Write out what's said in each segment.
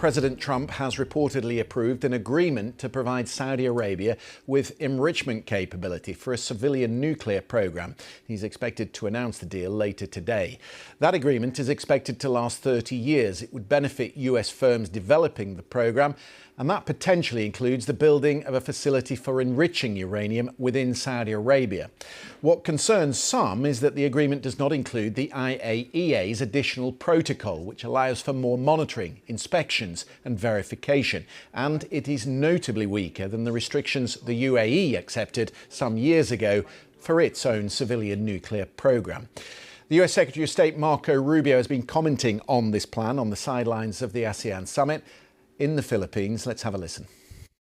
President Trump has reportedly approved an agreement to provide Saudi Arabia with enrichment capability for a civilian nuclear program. He's expected to announce the deal later today. That agreement is expected to last 30 years. It would benefit US firms developing the program, and that potentially includes the building of a facility for enriching uranium within Saudi Arabia. What concerns some is that the agreement does not include the IAEA's additional protocol, which allows for more monitoring, inspection and verification, and it is notably weaker than the restrictions the UAE accepted some years ago for its own civilian nuclear program. The US Secretary of State Marco Rubio has been commenting on this plan on the sidelines of the ASEAN summit in the Philippines. Let's have a listen.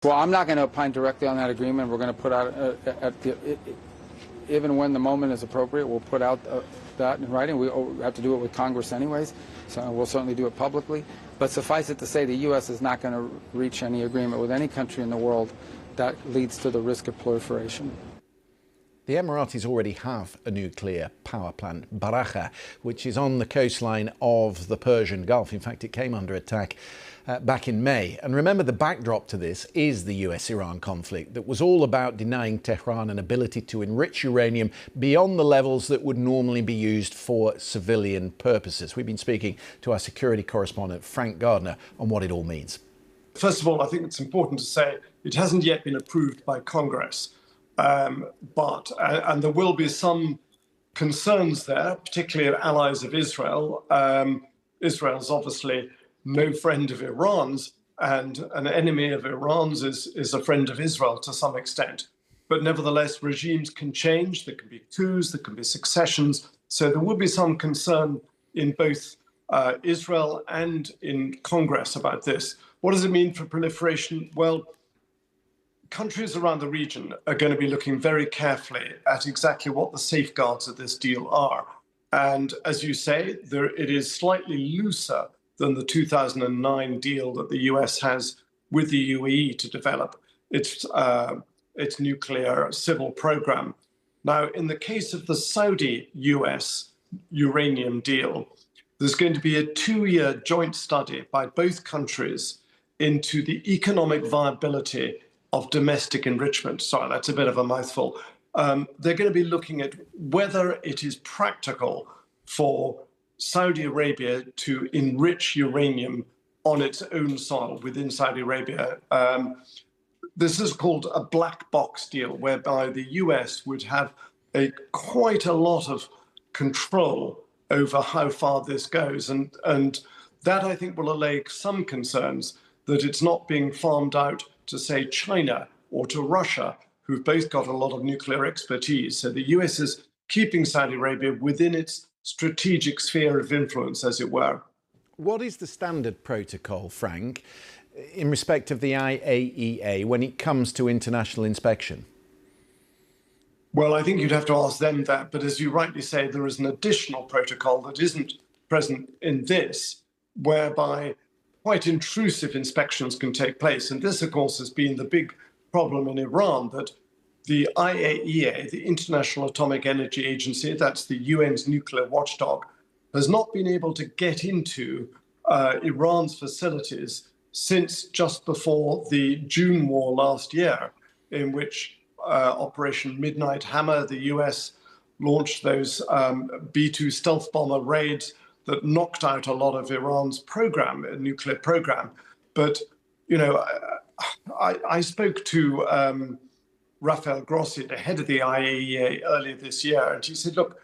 Well, I'm not going to opine directly on that agreement. We're going to put out, even when the moment is appropriate, we'll put out that in writing. We have to do it with Congress anyways, so we'll certainly do it publicly. But suffice it to say, the U.S. is not going to reach any agreement with any country in the world that leads to the risk of proliferation. The Emiratis already have a nuclear power plant, Barakah, which is on the coastline of the Persian Gulf. In fact, it came under attack back in May. And remember, the backdrop to this is the US-Iran conflict that was all about denying Tehran an ability to enrich uranium beyond the levels that would normally be used for civilian purposes. We've been speaking to our security correspondent, Frank Gardner, on what it all means. First of all, I think it's important to say it hasn't yet been approved by Congress. But there will be some concerns there, particularly of allies of Israel. Israel's obviously no friend of Iran's, and an enemy of Iran's is a friend of Israel to some extent. But nevertheless, regimes can change. There can be coups, there can be successions. So there will be some concern in both Israel and in Congress about this. What does it mean for proliferation? Well, countries around the region are going to be looking very carefully at exactly what the safeguards of this deal are. And as you say, it is slightly looser than the 2009 deal that the US has with the UAE to develop its nuclear civil program. Now, in the case of the Saudi-US uranium deal, there's going to be a 2-year joint study by both countries into the economic viability of domestic enrichment. Sorry, that's a bit of a mouthful. They're going to be looking at whether it is practical for Saudi Arabia to enrich uranium on its own soil within Saudi Arabia. This is called a black box deal, whereby the US would have quite a lot of control over how far this goes. And that, I think, will allay some concerns that it's not being farmed out to, say, China or to Russia, who've both got a lot of nuclear expertise. So the US is keeping Saudi Arabia within its strategic sphere of influence, as it were. What is the standard protocol, Frank, in respect of the IAEA when it comes to international inspection? Well, I think you'd have to ask them that. But as you rightly say, there is an additional protocol that isn't present in this, whereby quite intrusive inspections can take place. And this, of course, has been the big problem in Iran, that the IAEA, the International Atomic Energy Agency, that's the UN's nuclear watchdog, has not been able to get into Iran's facilities since just before the June war last year, in which Operation Midnight Hammer, the US launched those B-2 stealth bomber raids that knocked out a lot of Iran's program, nuclear program. But, you know, I spoke to Rafael Grossi, the head of the IAEA, earlier this year, and he said, look,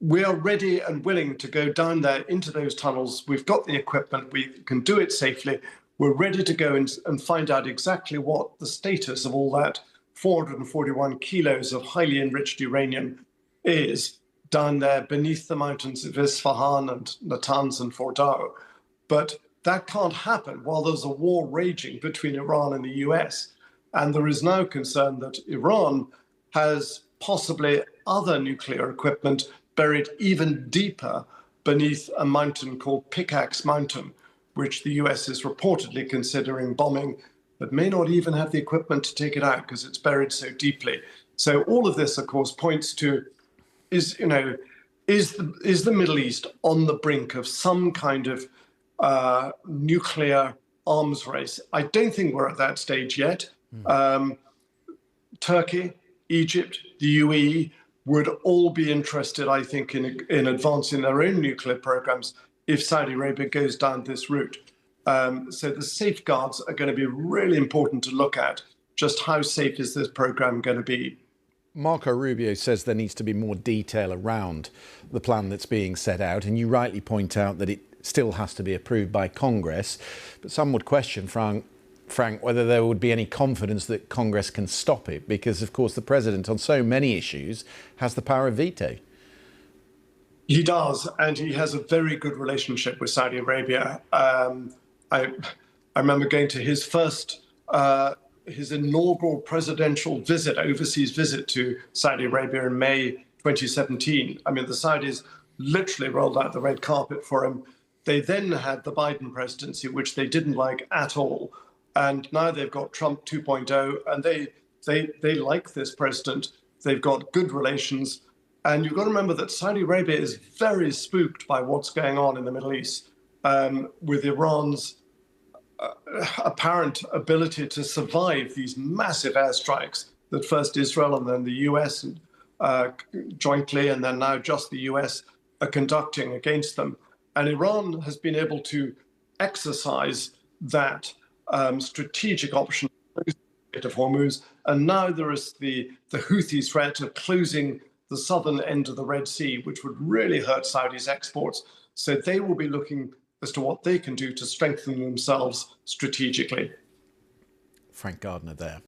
we are ready and willing to go down there into those tunnels. We've got the equipment, we can do it safely. We're ready to go and find out exactly what the status of all that 441 kilos of highly enriched uranium is down there beneath the mountains of Isfahan and Natanz and Fordow. But that can't happen while there's a war raging between Iran and the US. And there is now concern that Iran has possibly other nuclear equipment buried even deeper beneath a mountain called Pickaxe Mountain, which the US is reportedly considering bombing, but may not even have the equipment to take it out because it's buried so deeply. So all of this, of course, points to is the Middle East on the brink of some kind of nuclear arms race. I don't think we're at that stage yet. Turkey, Egypt, the UAE would all be interested, I think, in advancing their own nuclear programs if Saudi Arabia goes down this route. So the safeguards are going to be really important to look at. Just how safe is this program going to be? Marco Rubio says there needs to be more detail around the plan that's being set out, and you rightly point out that it still has to be approved by Congress. But some would question, Frank, whether there would be any confidence that Congress can stop it, because, of course, the president on so many issues has the power of veto. He does, and he has a very good relationship with Saudi Arabia. I remember going to his his inaugural presidential visit, overseas visit to Saudi Arabia in May 2017. I mean, the Saudis literally rolled out the red carpet for him. They then had the Biden presidency, which they didn't like at all. And now they've got Trump 2.0, and they like this president. They've got good relations. And you've got to remember that Saudi Arabia is very spooked by what's going on in the Middle East, with Iran's apparent ability to survive these massive airstrikes that first Israel and then the US jointly, and then now just the US, are conducting against them. And Iran has been able to exercise that strategic option of Hormuz. And now there is the Houthis' threat of closing the southern end of the Red Sea, which would really hurt Saudi's exports. So they will be looking as to what they can do to strengthen themselves strategically. Frank Gardner there.